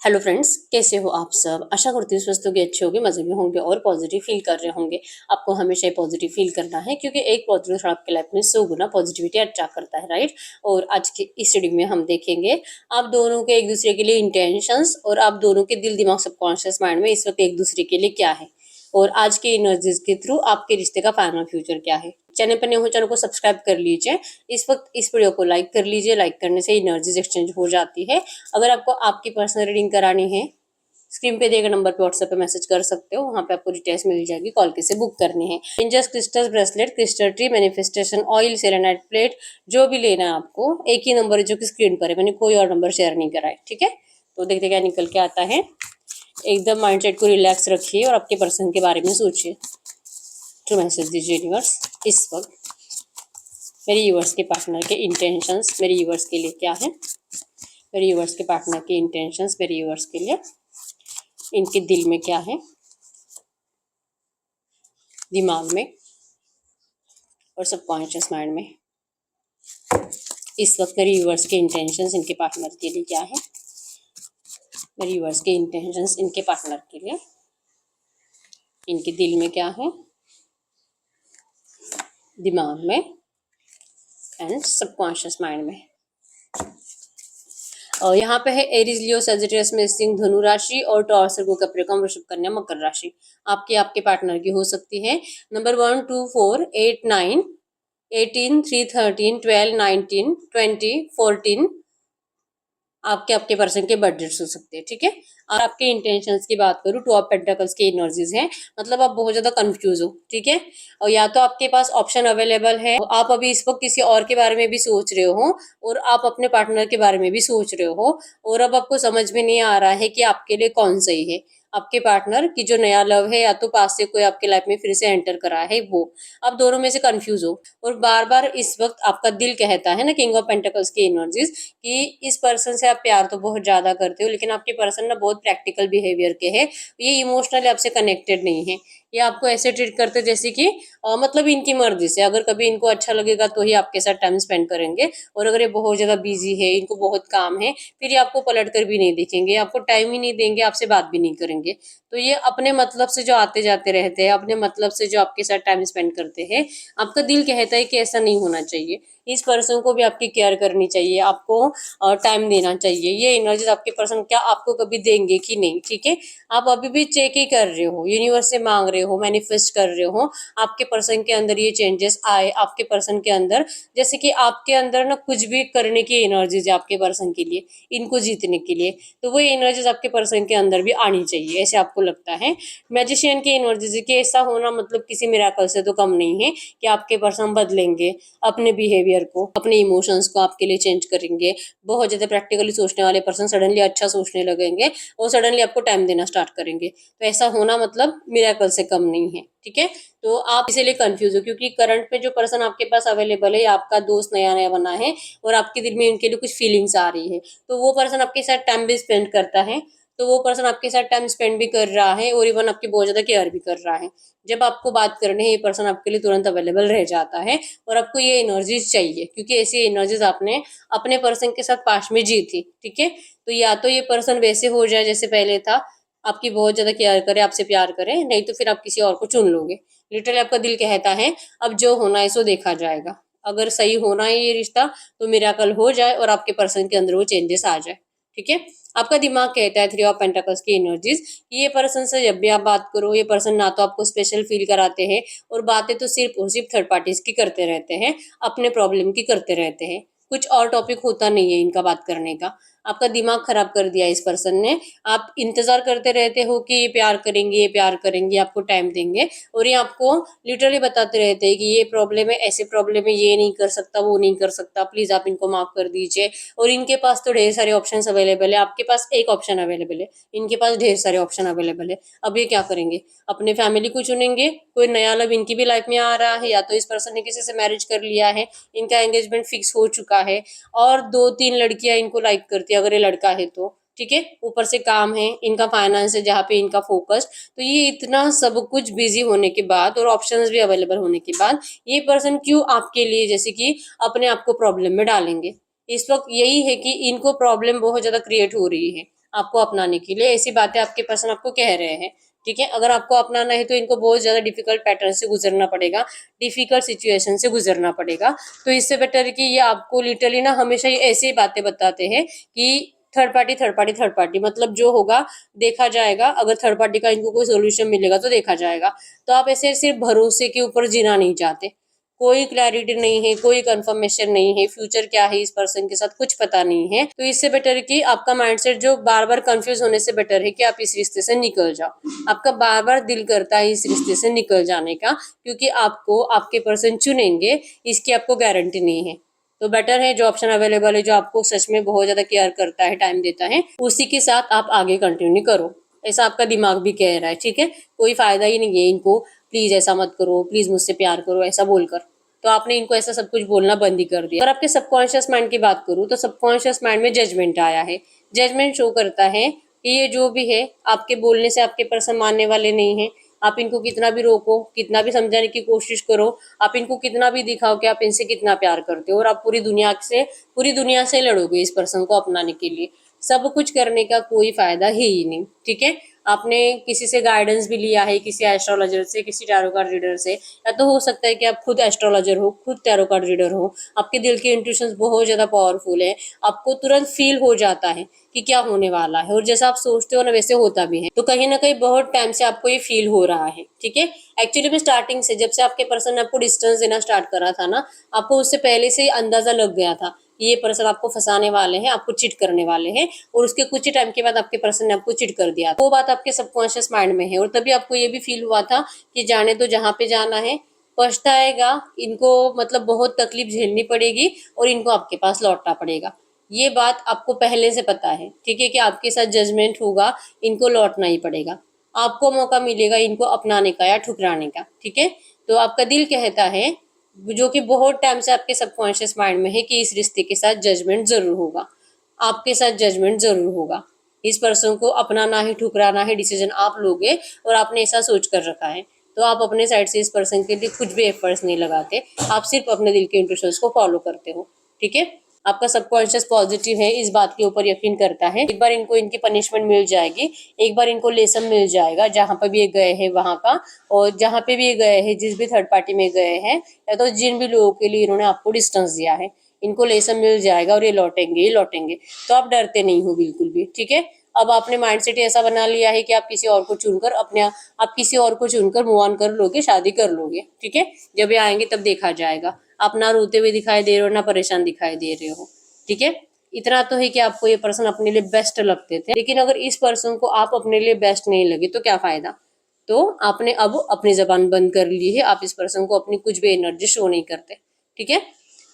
Hello friends, कैसे हो आप सब। आशा करती हूँ स्वस्थ होंगे, अच्छे होंगे, मजे में होंगे और पॉजिटिव फील कर रहे होंगे। आपको हमेशा पॉजिटिव फील करना है क्योंकि एक पॉजिटिव थॉट आपके लाइफ में 100 गुना पॉजिटिविटी अट्रैक्ट करता है, राइट। और आज की इस स्टडी में हम देखेंगे आप दोनों के एक दूसरे के लिए इंटेंशंस और आप दोनों के दिल दिमाग सबकॉन्शियस माइंड में इस वक्त एक दूसरे के लिए क्या है और आज के एनर्जीज के थ्रू आपके रिश्ते का फाइनल फ्यूचर क्या है। चैनल पर नए हो, चैनल को सब्सक्राइब कर लीजिए। इस वक्त इस वीडियो को लाइक कर लीजिए। लाइक करने से एनर्जीज एक्सचेंज हो जाती है। अगर आपको आपकी पर्सनल रीडिंग करानी है, स्क्रीन पे दिए गए नंबर पे व्हाट्सएप पे मैसेज कर सकते हो। वहाँ पे आपको डिटेल्स मिल जाएगी। कॉल कैसे बुक करनी है। इंजस crystal bracelet, crystal tree, manifestation oil, selenite plate, जो भी लेना है आपको, एक ही नंबर है जो कि स्क्रीन पर है। मैंने कोई और नंबर शेयर नहीं करा है, ठीक है। तो देखते क्या निकल के आता है। एकदम माइंडसेट को रिलैक्स रखिए और आपके पर्सन के बारे में सोचिए। तो मैसेज दीजिए यूनिवर्स, इस वक्त मेरे यूवर्स के पार्टनर के इंटेंशंस मेरे यूवर्स के लिए क्या है। मेरे यूवर्स के पार्टनर के इंटेंशंस मेरे यूवर्स के लिए, इनके दिल में क्या है, दिमाग में और सबकॉन्शियस माइंड में। इस वक्त मेरे यूवर्स के इंटेंशंस इनके पार्टनर के लिए क्या है। मेरे यूवर्स के इंटेंशंस इनके पार्टनर के लिए, इनके दिल में क्या है, दिमाग में एंड सबकॉन्शियस माइंड में। और यहाँ पे है एरीज, लियो, सजिटेरियस में सिंह, धनु राशि और टॉरस, कैप्रिकॉर्न, वृषभ, कन्या, मकर राशि आपके पार्टनर की हो सकती है। नंबर 1, 2, 4, 8, 9, 18, 3, 13, 12, 19, 20, 14 आपके पर्सन के बर्थडेट्स हो सकते हैं, ठीक है। और आपके इंटेंशंस की बात करूँ, 2 ऑफ पेंटिकल्स की एनर्जीज हैं। मतलब आप बहुत ज्यादा कंफ्यूज हो, ठीक है। और या तो आपके पास ऑप्शन अवेलेबल है, आप अभी इस वक्त किसी और के बारे में भी सोच रहे हो और आप अपने पार्टनर के बारे में भी सोच रहे हो और अब आपको समझ में नहीं आ रहा है कि आपके लिए कौन सही है। आपके पार्टनर की जो नया लव है या तो पास से कोई आपके लाइफ में फिर से एंटर करा है, वो आप दोनों में से कंफ्यूज हो। और बार बार इस वक्त आपका दिल कहता है ना, किंग ऑफ पेंटिकल्स की एनर्जीज, कि इस पर्सन से आप प्यार तो बहुत ज्यादा करते हो लेकिन आपके पर्सन ना बहुत प्रैक्टिकल बिहेवियर के हैं। ये इमोशनली आपसे कनेक्टेड नहीं है। ये आपको ऐसे ट्रीट करते जैसे कि मतलब इनकी मर्जी से, अगर कभी इनको अच्छा लगेगा तो ही आपके साथ टाइम स्पेंड करेंगे और अगर ये बहुत ज्यादा बिजी है, इनको बहुत काम है, फिर ये आपको पलट कर भी नहीं दिखेंगे, आपको टाइम ही नहीं देंगे, आपसे बात भी नहीं करेंगे। तो ये अपने मतलब से जो आते जाते रहते हैं, अपने मतलब से जो आपके साथ टाइम स्पेंड करते हैं, आपका दिल कहता है कि ऐसा नहीं होना चाहिए। इस पर्सन को भी आपकी केयर करनी चाहिए, आपको टाइम देना चाहिए। ये एनर्जीज आपके पर्सन क्या आपको कभी देंगे कि नहीं, ठीक है। आप अभी भी चेक ही कर रहे हो, यूनिवर्स से मांग रहे हो, मैनिफेस्ट कर रहे हो आपके पर्सन के अंदर ये चेंजेस आए। आपके पर्सन के अंदर जैसे कि आपके अंदर ना कुछ भी करने की एनर्जीज है आपके पर्सन के लिए, इनको जीतने के लिए, तो वो एनर्जीज आपके पर्सन के अंदर भी आनी चाहिए, ऐसे आपको लगता है। मैजिशियन की एनर्जीज की ऐसा होना मतलब किसी मिराकल से तो कम नहीं है कि आपके पर्सन बदलेंगे अपने बिहेवियर को, अपने इमोशंस को आपके लिए चेंज करेंगे। बहुत ज्यादा प्रैक्टिकली सोचने वाले पर्सन सडनली अच्छा सोचने लगेंगे और सडनली आपको टाइम देना स्टार्ट करेंगे। तो ऐसा होना मतलब मिरेकल से कम नहीं है, ठीक है। तो आप इसीलिए कंफ्यूज हो क्योंकि करंट में जो पर्सन आपके पास अवेलेबल है, आपका दोस्त नया नया बना है और आपके दिल में इनके लिए कुछ फीलिंग्स आ रही है, तो वो पर्सन आपके साथ टाइम भी स्पेंड करता है। तो वो पर्सन आपके साथ टाइम स्पेंड भी कर रहा है और इवन आपकी बहुत ज्यादा केयर भी कर रहा है। जब आपको बात करनी है, ये पर्सन आपके लिए तुरंत अवेलेबल रह जाता है और आपको ये एनर्जीज चाहिए क्योंकि ऐसी एनर्जीज आपने अपने पर्सन के साथ पास में जी थी, ठीक है। तो या तो ये पर्सन वैसे हो जाए जैसे पहले था, आपकी बहुत ज्यादा केयर करे, आपसे प्यार करे, नहीं तो फिर आप किसी और को चुन लोगे। लिटरली आपका दिल कहता है अब जो होना है सो देखा जाएगा। अगर सही होना है ये रिश्ता तो मिराकल हो जाए और आपके पर्सन के अंदर वो चेंजेस आ जाए, ठीक है। आपका दिमाग कहता है, 3 ऑफ पेंटाकल्स की एनर्जीज, ये पर्सन से जब भी आप बात करो, ये पर्सन ना तो आपको स्पेशल फील कराते हैं और बातें तो सिर्फ और सिर्फ थर्ड पार्टीज की करते रहते हैं, अपने प्रॉब्लम की करते रहते हैं। कुछ और टॉपिक होता नहीं है इनका बात करने का। आपका दिमाग खराब कर दिया इस पर्सन ने। आप इंतजार करते रहते हो कि ये प्यार करेंगे, ये प्यार करेंगे, आपको टाइम देंगे और ये आपको लिटरली बताते रहते हैं कि ये प्रॉब्लम है, ऐसे प्रॉब्लम है, ये नहीं कर सकता, वो नहीं कर सकता, प्लीज आप इनको माफ कर दीजिए। और इनके पास तो ढेर सारे ऑप्शंस अवेलेबल है, आपके पास एक ऑप्शन अवेलेबल है, इनके पास ढेर सारे ऑप्शन अवेलेबल है। अब ये क्या करेंगे, अपने फैमिली को चुनेंगे, कोई नया लव इनकी भी लाइफ में आ रहा है, या तो इस पर्सन ने किसी से मैरिज कर लिया है, इनका एंगेजमेंट फिक्स हो चुका है और 2-3 लड़कियां इनको लाइक करती है अगर ये लड़का है तो, ठीक है। ऊपर से काम है, इनका फाइनेंस है जहाँ पे इनका फोकस। तो ये इतना सब कुछ बिजी होने के बाद और ऑप्शंस भी अवेलेबल होने के बाद ये पर्सन क्यों आपके लिए जैसे कि अपने आप को प्रॉब्लम में डालेंगे। इस वक्त यही है कि इनको प्रॉब्लम बहुत ज्यादा क्रिएट हो रही है आपको अपनाने के लिए। ऐसी बातें आपके पर्सन आपको कह रहे हैं, ठीक है। अगर आपको अपनाना है तो इनको बहुत ज्यादा डिफिकल्ट पैटर्न से गुजरना पड़ेगा, डिफिकल्ट सिचुएशन से गुजरना पड़ेगा। तो इससे बेटर है कि ये आपको लिटरली ना हमेशा ये ऐसी ही बातें बताते हैं कि third party third party third party, मतलब जो होगा देखा जाएगा। अगर थर्ड पार्टी का इनको कोई सोल्यूशन मिलेगा तो देखा जाएगा। तो आप ऐसे सिर्फ भरोसे के ऊपर जीना नहीं चाहते, कोई क्लैरिटी नहीं है, कोई कंफर्मेशन नहीं है, फ्यूचर क्या है इस पर्सन के साथ कुछ पता नहीं है। तो इससे बेटर है कि आपका माइंडसेट जो बार बार कंफ्यूज होने से बेटर है कि आप इस रिश्ते से निकल जाओ। आपका बार बार दिल करता है इस रिश्ते से निकल जाने का, क्योंकि आपको आपके पर्सन चुनेंगे इसकी आपको गारंटी नहीं है। तो बेटर है जो ऑप्शन अवेलेबल है, जो आपको सच में बहुत ज्यादा केयर करता है, टाइम देता है, उसी के साथ आप आगे कंटिन्यू करो। ऐसा आपका दिमाग भी कह रहा है, ठीक है। कोई फायदा ही नहीं है इनको प्लीज ऐसा मत करो, प्लीज मुझसे प्यार करो ऐसा बोलकर। तो आपने इनको ऐसा सब कुछ बोलना बंद ही कर दिया। अगर आपके सबकॉन्शियस माइंड की बात करूँ तो सबकॉन्शियस माइंड में जजमेंट आया है। जजमेंट शो करता है कि ये जो भी है आपके बोलने से आपके पर्सन मानने वाले नहीं है। आप इनको कितना भी रोको, कितना भी समझाने की कोशिश करो, आप इनको कितना भी दिखाओ कि आप इनसे कितना प्यार करते हो, और आप पूरी दुनिया से लड़ोगे इस पर्सन को अपनाने के लिए, सब कुछ करने का कोई फायदा है ही नहीं, ठीक है। आपने किसी से गाइडेंस भी लिया है, किसी एस्ट्रोलॉजर से, किसी टैरो कार्ड रीडर से, या तो हो सकता है कि आप खुद एस्ट्रोलॉजर हो, खुद टैरो कार्ड रीडर हो। आपके दिल के इंट्यूशंस बहुत ज्यादा पावरफुल है, आपको तुरंत फील हो जाता है कि क्या होने वाला है, और जैसा आप सोचते हो ना वैसे होता भी है। तो कहीं ना कहीं बहुत टाइम से आपको ये फील हो रहा है, ठीक है। एक्चुअली में स्टार्टिंग से, जब से आपके पर्सन ने आपको डिस्टेंस देना स्टार्ट करा था ना, आपको उससे पहले से ही अंदाजा लग गया था कि ये पर्सन आपको फंसाने वाले हैं, आपको चिट करने वाले हैं, और उसके कुछ ही टाइम के बाद आपके पर्सन ने आपको चिट कर दिया। वो बात आपके सबकॉन्शियस माइंड में है, और तभी आपको ये भी फील हुआ था कि जाने तो जहाँ पे जाना है, पछताएगा इनको, मतलब बहुत तकलीफ झेलनी पड़ेगी और इनको आपके पास लौटना पड़ेगा। ये बात आपको पहले से पता है, ठीक है, कि आपके साथ जजमेंट होगा, इनको लौटना ही पड़ेगा। आपको मौका मिलेगा इनको अपनाने का या ठुकराने का, ठीक है। तो आपका दिल कहता है, जो कि बहुत टाइम से आपके सबकॉन्शियस माइंड में है, कि इस रिश्ते के साथ जजमेंट जरूर होगा, आपके साथ जजमेंट जरूर होगा। इस पर्सन को अपनाना है ठुकराना है, डिसीजन आप लोगे, और आपने ऐसा सोच कर रखा है। तो आप अपने साइड से इस पर्सन के लिए कुछ भी एफर्ट्स नहीं लगाते, आप सिर्फ अपने दिल के इंट्यूशंस को फॉलो करते हो, ठीक है। आपका सबकॉन्शियस पॉजिटिव है, इस बात के ऊपर यकीन करता है। एक बार इनको इनकी पनिशमेंट मिल जाएगी, एक बार इनको लेसन मिल जाएगा जहां पर भी ये गए हैं वहां का, और जहां पे भी ये गए हैं, जिस भी थर्ड पार्टी में गए हैं, या तो जिन भी लोगों के लिए इन्होंने आपको डिस्टेंस दिया है, इनको लेसन मिल जाएगा और ये लौटेंगे ही लौटेंगे। तो आप डरते नहीं हो बिल्कुल भी, ठीक है। अब आपने माइंडसेट ऐसा बना लिया है कि आप किसी और को चुनकर आप किसी और को चुनकर मूव ऑन कर लोगे, शादी कर लोगे, ठीक है। जब ये आएंगे तब देखा जाएगा। आप ना रोते हुए दिखाई दे रहे हो, ना परेशान दिखाई दे रहे हो, ठीक है। इतना तो है कि आपको ये पर्सन अपने लिए बेस्ट लगते थे, लेकिन अगर इस पर्सन को आप अपने लिए बेस्ट नहीं लगे तो क्या फायदा। तो आपने अब अपनी जबान बंद कर ली है, आप इस पर्सन को अपनी कुछ भी एनर्जी शो नहीं करते, ठीक है।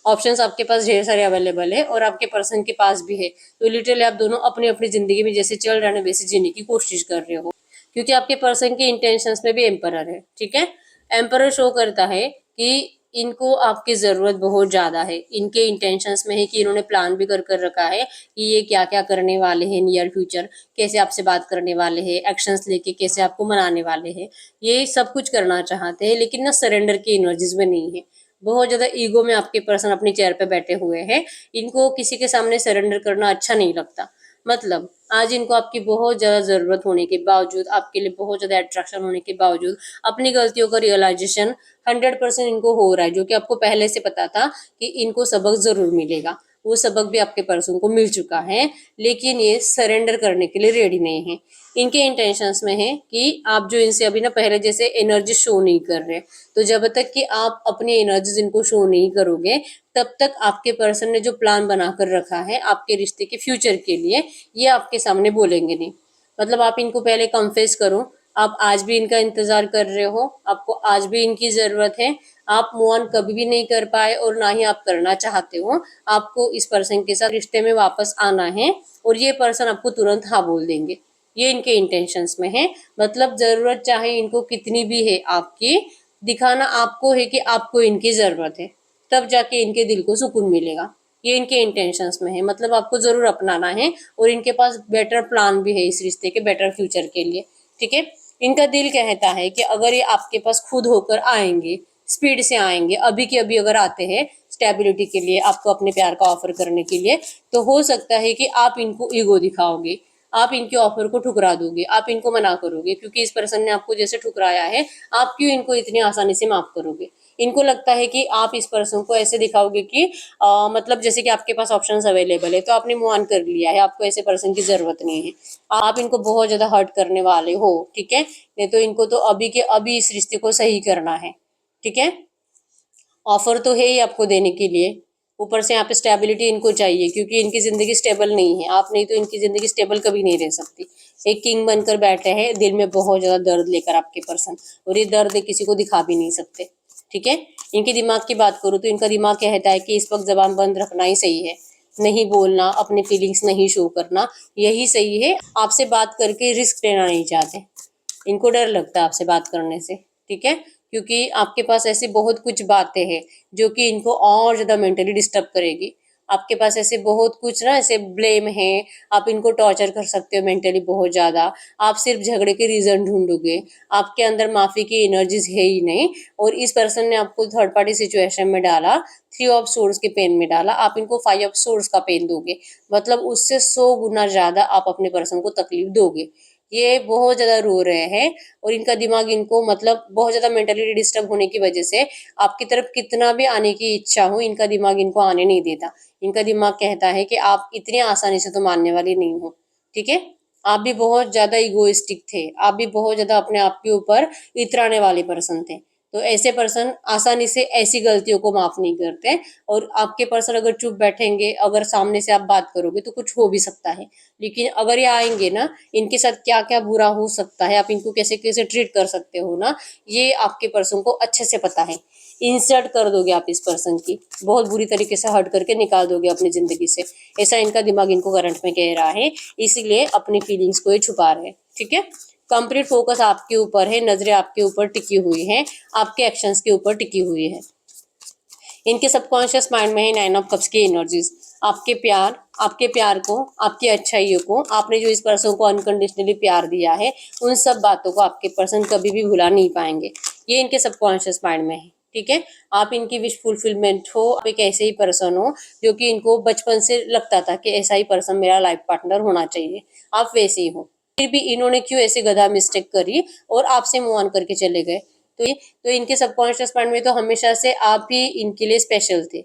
ऑप्शंस आपके पास ढेर सारे अवेलेबल है, और आपके पर्सन के पास भी है। तो लिटरली आप दोनों अपनी अपनी जिंदगी में जैसे चल रहे हैं वैसे जीने की कोशिश कर रहे हो, क्योंकि आपके पर्सन के इंटेंशंस में भी एम्परर है, ठीक है। एम्परर शो करता है कि इनको आपकी जरूरत बहुत ज्यादा है, इनके इंटेंशंस में है कि इन्होंने प्लान भी कर कर रखा है कि ये क्या क्या करने वाले हैं नियर फ्यूचर, कैसे आपसे बात करने वाले हैं, एक्शंस लेके कैसे आपको मनाने वाले हैं, ये सब कुछ करना चाहते हैं, लेकिन ना सरेंडर की एनर्जीज में नहीं है। बहुत ज्यादा ईगो में आपके पर्सन अपनी चेयर पे बैठे हुए हैं, इनको किसी के सामने सरेंडर करना अच्छा नहीं लगता। मतलब आज इनको आपकी बहुत ज्यादा जरूरत होने के बावजूद, आपके लिए बहुत ज्यादा अट्रैक्शन होने के बावजूद, अपनी गलतियों का रियलाइजेशन 100% इनको हो रहा है, जो कि आपको पहले से पता था कि इनको सबक जरूर मिलेगा। वो सबक भी आपके पर्सन को मिल चुका है, लेकिन ये सरेंडर करने के लिए रेडी नहीं है। इनके इंटेंशंस में है कि आप जो इनसे अभी ना पहले जैसे एनर्जी शो नहीं कर रहे, तो जब तक कि आप अपनी एनर्जीज इनको शो नहीं करोगे, तब तक आपके पर्सन ने जो प्लान बनाकर रखा है आपके रिश्ते के फ्यूचर के लिए, ये आपके सामने बोलेंगे नहीं। मतलब आप इनको पहले कन्फेस करो, आप आज भी इनका इंतजार कर रहे हो, आपको आज भी इनकी जरूरत है, आप मूव ऑन कभी भी नहीं कर पाए और ना ही आप करना चाहते हो। आपको इस पर्सन के साथ रिश्ते में वापस आना है, और ये पर्सन आपको तुरंत हाँ बोल देंगे। ये इनके इंटेंशंस में है। मतलब जरूरत चाहे इनको कितनी भी है आपकी, दिखाना आपको है कि आपको इनकी जरूरत है, तब जाके इनके दिल को सुकून मिलेगा। ये इनके इंटेंशंस में है, मतलब आपको जरूर अपनाना है, और इनके पास बेटर प्लान भी है इस रिश्ते के बेटर फ्यूचर के लिए, ठीक है। इनका दिल कहता है कि अगर ये आपके पास खुद होकर आएंगे, स्पीड से आएंगे, अभी के अभी अगर आते हैं स्टेबिलिटी के लिए, आपको अपने प्यार का ऑफर करने के लिए, तो हो सकता है कि आप इनको ईगो दिखाओगे, आप इनके ऑफर को ठुकरा दोगे, आप इनको मना करोगे, क्योंकि इस पर्सन ने आपको जैसे ठुकराया है, आप क्यों इनको इतनी आसानी से माफ करोगे। इनको लगता है कि आप इस पर्सन को ऐसे दिखाओगे कि मतलब जैसे कि आपके पास ऑप्शंस अवेलेबल है, तो आपने मूव ऑन कर लिया है, आपको ऐसे पर्सन की जरूरत नहीं है, आप इनको बहुत ज्यादा हर्ट करने वाले हो, ठीक है। नहीं तो इनको तो अभी के अभी इस रिश्ते को सही करना है, ठीक है। ऑफर तो है ही आपको देने के लिए, ऊपर से यहाँ पे स्टेबिलिटी इनको चाहिए, क्योंकि इनकी जिंदगी स्टेबल नहीं है, आप नहीं तो इनकी जिंदगी स्टेबल कभी नहीं रह सकती। एक किंग बनकर बैठे हैं दिल में बहुत ज्यादा दर्द लेकर आपके पर्सन, और ये दर्द किसी को दिखा भी नहीं सकते, ठीक है। इनके दिमाग की बात करूँ तो इनका दिमाग कहता है कि इस वक्त जबान बंद रखना ही सही है, नहीं बोलना, अपने फीलिंग्स नहीं शो करना, यही सही है। आपसे बात करके रिस्क लेना नहीं चाहते, इनको डर लगता है आपसे बात करने से, ठीक है। क्योंकि आपके पास ऐसी बहुत कुछ बातें हैं जो कि इनको और ज़्यादा मेंटली डिस्टर्ब करेगी। आपके पास ऐसे बहुत कुछ ना ऐसे ब्लेम है, आप इनको टॉर्चर कर सकते हो मेंटली बहुत ज़्यादा। आप सिर्फ झगड़े के रीज़न ढूंढोगे, आपके अंदर माफ़ी की एनर्जीज है ही नहीं, और इस पर्सन ने आपको थर्ड पार्टी सिचुएशन में डाला, 3 ऑफ सोर्स के पेन में डाला, आप इनको 5 ऑफ सोर्स का पेन दोगे, मतलब उससे 100 गुना ज़्यादा आप अपने पर्सन को तकलीफ दोगे। ये बहुत ज़्यादा रो रहे हैं, और इनका दिमाग इनको मतलब बहुत ज़्यादा मेंटली डिस्टर्ब होने की वजह से आपकी तरफ कितना भी आने की इच्छा हो, इनका दिमाग इनको आने नहीं देता। इनका दिमाग कहता है कि आप इतनी आसानी से तो मानने वाली नहीं हो, ठीक है। आप भी बहुत ज़्यादा इगोइस्टिक थे, आप भी बहुत ज़्यादा अपने आप के ऊपर इतराने वाले पर्सन थे। तो ऐसे पर्सन आसानी से ऐसी गलतियों को माफ़ नहीं करते, और आपके पर्सन अगर चुप बैठेंगे, अगर सामने से आप बात करोगे तो कुछ हो भी सकता है, लेकिन अगर ये आएंगे ना, इनके साथ क्या क्या बुरा हो सकता है, आप इनको कैसे कैसे ट्रीट कर सकते हो ना, ये आपके पर्सन को अच्छे से पता है। इंसल्ट कर दोगे आप इस पर्सन की, बहुत बुरी तरीके से हर्ट करके निकाल दोगे अपनी जिंदगी से, ऐसा इनका दिमाग इनको करंट में कह रहा है, इसीलिए अपनी फीलिंग्स को ये छुपा रहे हैं, ठीक है। कंप्लीट फोकस आपके ऊपर है, नजरें आपके ऊपर टिकी हुई हैं, आपके एक्शंस के ऊपर टिकी हुई है। इनके सबकॉन्शियस माइंड में है 9 ऑफ कप्स की एनर्जीज। आपके प्यार को, आपकी अच्छाइयों को, आपने जो इस पर्सन को अनकंडीशनली प्यार दिया है, उन सब बातों को आपके पर्सन कभी भी भुला नहीं पाएंगे। ये इनके सबकॉन्शियस माइंड में है, ठीक है। आप इनकी विश फुलफिलमेंट हो, आप एक ऐसे ही पर्सन हो जो कि इनको बचपन से लगता था कि ऐसा ही पर्सन मेरा लाइफ पार्टनर होना चाहिए, आप वैसे ही हो। फिर भी इन्होंने क्यों ऐसे गधा मिस्टेक करी और आपसे मूव ऑन करके चले गए। तो इनके सबकॉन्शियस माइंड में तो हमेशा से आप ही इनके लिए स्पेशल थे,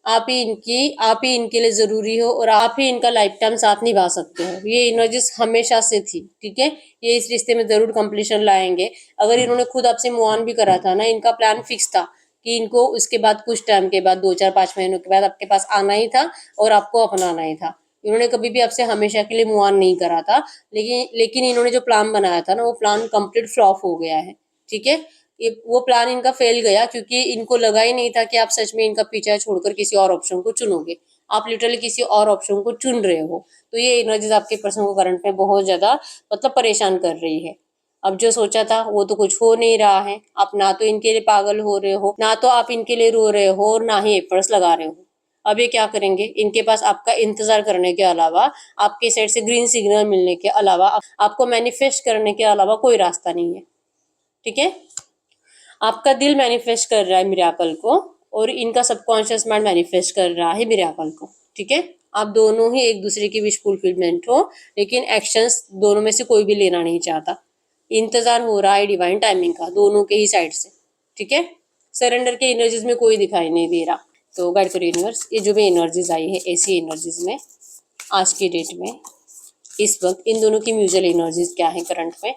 आप ही इनके लिए जरूरी हो, और आप ही इनका लाइफ टाइम साथ निभा सकते हो। ये एनर्जीज हमेशा से थी, ठीक है। ये इस रिश्ते में जरूर कंप्लीशन लाएंगे। अगर इन्होंने खुद आपसे मूव ऑन भी करा था ना, इनका प्लान फिक्स था कि इनको उसके बाद कुछ टाइम के बाद 2 4 5 महीनों के बाद आपके पास आना ही था और आपको अपनाना ही था। इन्होंने कभी भी आपसे हमेशा के लिए मूव ऑन नहीं करा था, लेकिन इन्होंने जो प्लान बनाया था ना, वो प्लान कंप्लीट फ्लॉप हो गया है, ठीक है। ये वो प्लान इनका फेल गया, क्योंकि इनको लगा ही नहीं था कि आप सच में इनका पीछा छोड़कर किसी और ऑप्शन को चुनोगे। आप लिटरली किसी और ऑप्शन को चुन रहे हो। तो ये एनर्जीज आपके पर्सन को करंट में बहुत ज्यादा मतलब परेशान कर रही है। अब जो सोचा था वो तो कुछ हो नहीं रहा है। आप ना तो इनके लिए पागल हो रहे हो, ना तो आप इनके लिए रो रहे हो, और ना ही एफर्ट्स लगा रहे हो। अब ये क्या करेंगे, इनके पास आपका इंतजार करने के अलावा, आपके साइड से ग्रीन सिग्नल मिलने के अलावा, आपको मैनिफेस्ट करने के अलावा कोई रास्ता नहीं है, ठीक है। आपका दिल मैनिफेस्ट कर रहा है मिराकल को, और इनका सबकॉन्शियस माइंड मैनिफेस्ट कर रहा है मिराकल को, ठीक है। आप दोनों ही एक दूसरे की विश फुलफिलमेंट हो, लेकिन एक्शंस दोनों में से कोई भी लेना नहीं चाहता। इंतजार हो रहा है डिवाइन टाइमिंग का दोनों के ही साइड से, ठीक है। सरेंडर के एनर्जीज में कोई दिखाई नहीं दे रहा। तो गाइड करो यूनिवर्स, ये जो भी एनर्जीज आई है, ऐसी एनर्जीज में आज की डेट में इस वक्त इन दोनों की म्यूचुअल एनर्जीज क्या है करंट में,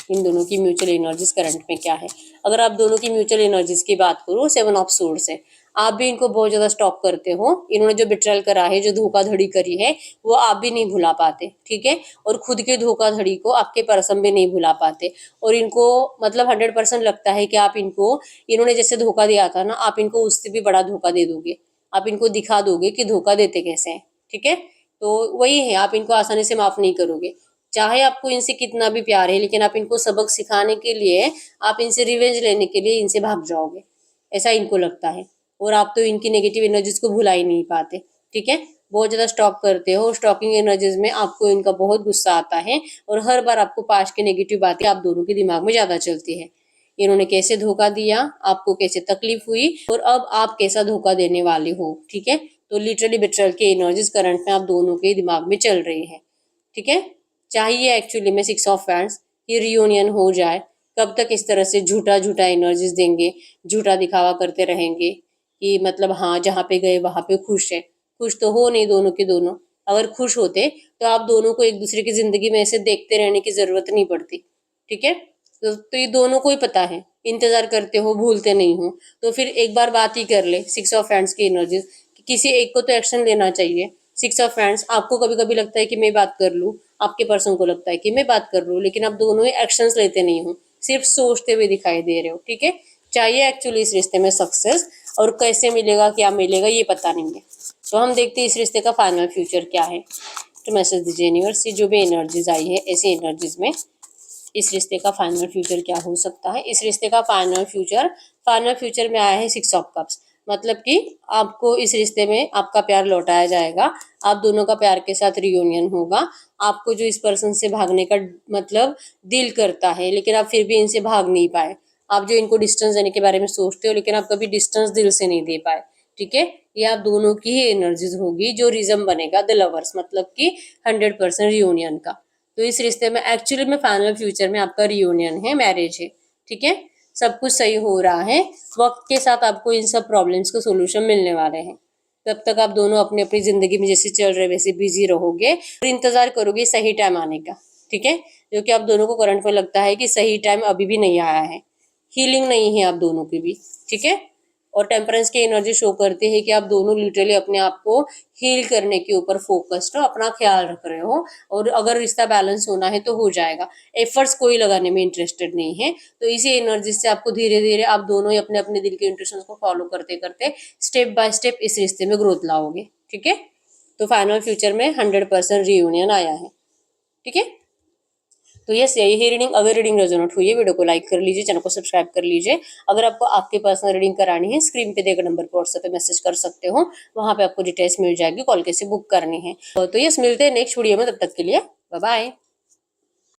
इन दोनों की म्यूचुअल एनर्जीज करंट में क्या है। अगर आप दोनों की म्यूचुअल एनर्जीज की बात करो, 7 ऑफ सोर्ड्स है। आप भी इनको बहुत ज्यादा स्टॉक करते हो। इन्होंने जो बिट्रेल करा है, जो धोखाधड़ी करी है, वो आप भी नहीं भुला पाते, ठीक है। और खुद के धोखाधड़ी को आपके पर्सन भी नहीं भुला पाते, और इनको मतलब 100% लगता है कि आप इनको, इन्होंने जैसे धोखा दिया था ना, आप इनको उससे भी बड़ा धोखा दे दोगे। आप इनको दिखा दोगे कि धोखा देते कैसे हैं, ठीक है। तो वही है, आप इनको आसानी से माफ नहीं करोगे। चाहे आपको इनसे कितना भी प्यार है, लेकिन आप इनको सबक सिखाने के लिए, आप इनसे रिवेंज लेने के लिए इनसे भाग जाओगे, ऐसा इनको लगता है। और आप तो इनकी नेगेटिव एनर्जीज को भुला ही नहीं पाते, ठीक है। बहुत ज्यादा स्टॉक करते हो, स्टॉकिंग एनर्जीज में आपको इनका बहुत गुस्सा आता है, और हर बार आपको पास्ट की नेगेटिव बातें आप दोनों के दिमाग में ज्यादा चलती है। इन्होंने कैसे धोखा दिया, आपको कैसे तकलीफ हुई, और अब आप कैसा धोखा देने वाले हो, ठीक है। तो लिटरली बिट्रल की एनर्जीज करंट में आप दोनों के दिमाग में चल रही है, ठीक है। चाहिए एक्चुअली में 6 ऑफ वैंड्स कि रियूनियन हो जाए। कब तक इस तरह से झूठा झूठा एनर्जीज देंगे, झूठा दिखावा करते रहेंगे कि मतलब हाँ जहाँ पे गए वहां पे खुश है। खुश तो हो नहीं दोनों के दोनों। अगर खुश होते तो आप दोनों को एक दूसरे की जिंदगी में ऐसे देखते रहने की जरूरत नहीं पड़ती, ठीक है। तो ये दोनों को ही पता है, इंतजार करते हो, भूलते नहीं हो। तो फिर एक बार बात ही कर ले 6 ऑफ हैंड्स की एनर्जीज, किसी एक को तो एक्शन लेना चाहिए। 6 ऑफ हैंड्स, आपको कभी कभी लगता है कि मैं बात कर लूं, आपके पर्सन को लगता है कि मैं बात कर लूं, लेकिन आप दोनों ही एक्शंस लेते नहीं हो, सिर्फ सोचते हुए दिखाई दे रहे हो, ठीक है। चाहिए एक्चुअली इस रिश्ते में सक्सेस, और कैसे मिलेगा क्या मिलेगा ये पता नहीं है। तो हम देखते हैं इस रिश्ते का फाइनल फ्यूचर क्या है। तो मैसेज दीजिए यूनिवर्स से, जो भी एनर्जीज आई है ऐसी एनर्जीज में इस रिश्ते का फाइनल फ्यूचर क्या हो सकता है। इस रिश्ते का फाइनल फ्यूचर में आया है 6 ऑफ कप्स, मतलब कि आपको इस रिश्ते में आपका प्यार लौटाया जाएगा, आप दोनों का प्यार के साथ रियूनियन होगा। आपको जो इस पर्सन से भागने का मतलब दिल करता है, लेकिन आप फिर भी इनसे भाग नहीं पाए। आप जो इनको डिस्टेंस देने के बारे में सोचते हो, लेकिन आप कभी डिस्टेंस दिल से नहीं दे पाए, ठीक है। ये आप दोनों की ही एनर्जीज होगी जो रिजम बनेगा द लवर्स, मतलब कि 100% रियूनियन का। तो इस रिश्ते में एक्चुअली में फाइनल फ्यूचर में आपका रियूनियन है, मैरिज है, ठीक है। सब कुछ सही हो रहा है, वक्त के साथ आपको इन सब प्रॉब्लम्स का सोल्यूशन मिलने वाले हैं। तब तक आप दोनों अपनी अपनी जिंदगी में जैसे चल रहे वैसे बिजी रहोगे और इंतजार करोगे सही टाइम आने का, ठीक है। जो कि आप दोनों को करंट में लगता है कि सही टाइम अभी भी नहीं आया है, हीलिंग नहीं है आप दोनों की भी, ठीक है। और टेम्परेंस की एनर्जी शो करती है कि आप दोनों लिटरली अपने आप को हील करने के ऊपर फोकस्ड हो, अपना ख्याल रख रहे हो, और अगर रिश्ता बैलेंस होना है तो हो जाएगा। एफर्ट्स कोई लगाने में इंटरेस्टेड नहीं है। तो इसी एनर्जी से आपको धीरे धीरे आप दोनों ही अपने अपने दिल के इंट्यूशंस को फॉलो करते करते स्टेप बाय स्टेप इस रिश्ते में ग्रोथ लाओगे, ठीक है। तो फाइनल फ्यूचर में 100% रियूनियन आया है, ठीक है। तो यस, यही रीडिंग, अगर रीडिंग रेजोनेट हुई है वीडियो को लाइक कर लीजिए, चैनल को सब्सक्राइब कर लीजिए। अगर आपको आपकी पर्सनल रीडिंग करानी है, स्क्रीन पे देकर नंबर पर व्हाट्सएप पे मैसेज कर सकते हो, वहां पे आपको डिटेल्स मिल जाएगी, कॉल कैसे बुक करनी है। तो यस, मिलते हैं नेक्स्ट वीडियो में, तब तक के लिए बाय बाय।